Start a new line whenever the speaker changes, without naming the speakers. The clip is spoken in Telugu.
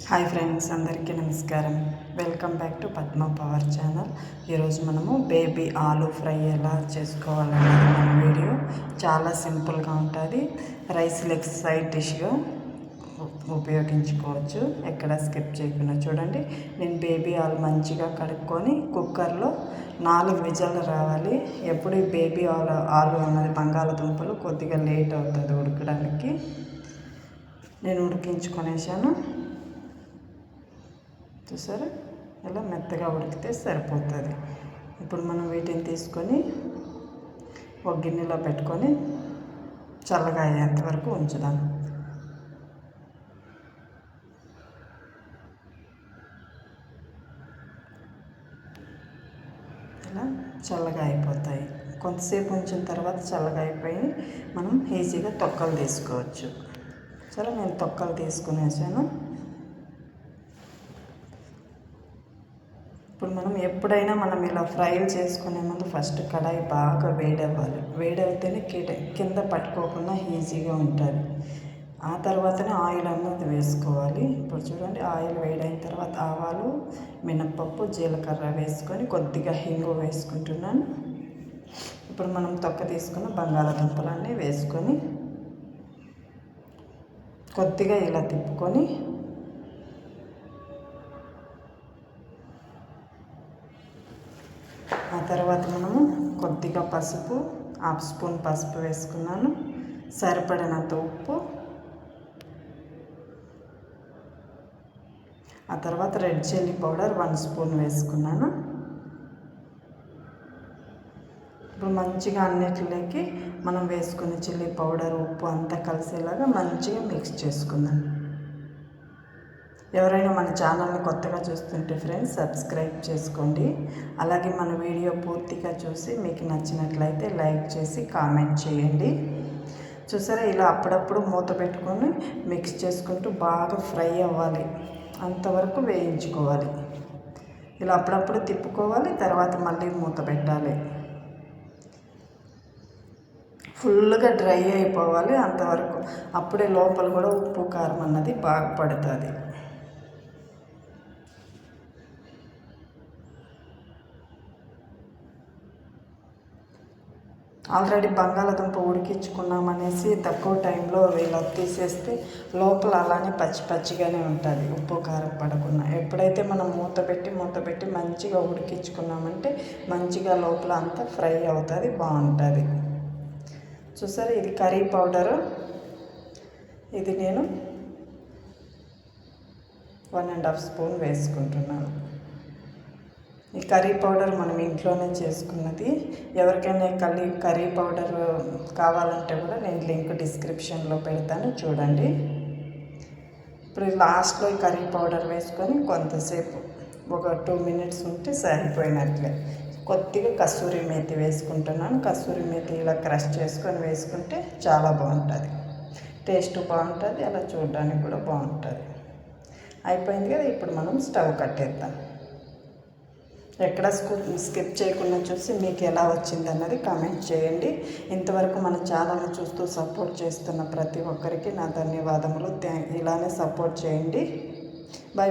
హాయ్ ఫ్రెండ్స్, అందరికీ నమస్కారం. Welcome back to Padma power channel. ఈరోజు మనము బేబీ ఆలూ ఫ్రై ఎలా చేసుకోవాలన్నది మన వీడియో. చాలా సింపుల్గా ఉంటుంది. రైస్ లెగ్ సైడ్ డిష్గా ఉపయోగించుకోవచ్చు. ఎక్కడ స్కిప్ చేయకుండా చూడండి. నేను బేబీ ఆలు మంచిగా కడుక్కొని కుక్కర్లో 4 విజిల్లు రావాలి. ఎప్పుడు ఈ బేబీ ఆలు అన్నది బంగాళదుంపలు కొద్దిగా లేట్ అవుతుంది ఉడకడానికి. నేను ఉడికించుకొనేసాను. చూసారా, ఇలా మెత్తగా ఉడికితే సరిపోతుంది. ఇప్పుడు మనం వీటిని తీసుకొని ఒక గిన్నెలో పెట్టుకొని చల్లగా అయ్యేంత వరకు ఉంచుదాం. ఇలా చల్లగా అయిపోతాయి. కొంతసేపు ఉంచిన తర్వాత చల్లగా అయిపోయి మనం ఈజీగా తొక్కలు తీసుకోవచ్చు. సరే, నేను తొక్కలు తీసుకునేసాను. ఇప్పుడు మనం ఎప్పుడైనా ఇలా ఫ్రైలు చేసుకునే ముందు ఫస్ట్ కడాయి బాగా వేడవ్వాలి. వేడవుతేనే కింద పట్టుకోకుండా ఈజీగా ఉంటుంది. ఆ తర్వాతనే ఆయిల్ అన్నది వేసుకోవాలి. ఇప్పుడు చూడండి, ఆయిల్ వేడైన తర్వాత ఆవాలు, మినప్పప్పు, జీలకర్ర వేసుకొని కొద్దిగా హింగు వేసుకుంటున్నాను. ఇప్పుడు మనం తొక్క తీసుకున్న బంగాళాదుంపలన్నీ వేసుకొని కొద్దిగా ఇలా తిప్పుకొని ఆ తర్వాత మనము కొద్దిగా పసుపు, 1/2 స్పూన్ పసుపు వేసుకున్నాను. సరిపడినంత ఉప్పు, ఆ తర్వాత రెడ్ చిల్లీ పౌడర్ 1 స్పూన్ వేసుకున్నాను. ఇప్పుడు మంచిగా అన్నిటిలోకి మనం వేసుకున్న చిల్లీ పౌడర్, ఉప్పు అంతా కలిసేలాగా మంచిగా మిక్స్ చేసుకుందాం. ఎవరైనా మన ఛానల్ని కొత్తగా చూస్తుంటే ఫ్రెండ్స్ సబ్స్క్రైబ్ చేసుకోండి. అలాగే మన వీడియో పూర్తిగా చూసి మీకు నచ్చినట్లయితే లైక్ చేసి కామెంట్ చేయండి. చూసారా, ఇలా అప్పుడప్పుడు మూత పెట్టుకొని మిక్స్ చేసుకుంటూ బాగా ఫ్రై అవ్వాలి, అంతవరకు వేయించుకోవాలి. ఇలా అప్పుడప్పుడు తిప్పుకోవాలి, తర్వాత మళ్ళీ మూత పెట్టాలి. ఫుల్గా డ్రై అయిపోవాలి అంతవరకు. అప్పుడే లోపల కూడా ఉప్పు కారం అన్నది బాగా పడుతుంది. ఆల్రెడీ బంగాళాదుంప ఉడికించుకున్నామనేసి తక్కువ టైంలో ఇలా తీసేస్తే లోపల అలానే పచ్చిగానే ఉంటుంది, ఉప్పు కారం పడకుండా. ఎప్పుడైతే మనం మూత పెట్టి మంచిగా ఉడికించుకున్నామంటే మంచిగా లోపల అంతా ఫ్రై అవుతుంది, బాగుంటుంది. చూసారా, ఇది కర్రీ పౌడరు. ఇది నేను 1.5 స్పూన్ వేసుకుంటున్నాను. ఈ కర్రీ పౌడర్ మనం ఇంట్లోనే చేసుకున్నది. ఎవరికైనా కర్రీ పౌడర్ కావాలంటే కూడా నేను లింక్ డిస్క్రిప్షన్లో పెడతాను, చూడండి. ఇప్పుడు లాస్ట్లో ఈ కర్రీ పౌడర్ వేసుకొని కొంతసేపు ఒక 2 మినిట్స్ ఉంటే సరిపోయినట్లే. కొద్దిగా కస్తూరి మేతి వేసుకుంటున్నాను. కస్తూరి మేతి ఇలా క్రష్ చేసుకొని వేసుకుంటే చాలా బాగుంటుంది, టేస్ట్ బాగుంటుంది, అలా చూడడానికి కూడా బాగుంటుంది. అయిపోయింది కదా, ఇప్పుడు మనం స్టవ్ కట్టేద్దాం. ఎక్కడ స్కిప్ చేయకుండా చూసి మీకు ఎలా వచ్చింది అన్నది కామెంట్ చేయండి. ఇంతవరకు మన ఛానల్ని చూస్తూ సపోర్ట్ చేస్తున్న ప్రతి ఒక్కరికి నా ధన్యవాదములు. ఇలానే సపోర్ట్ చేయండి. బై.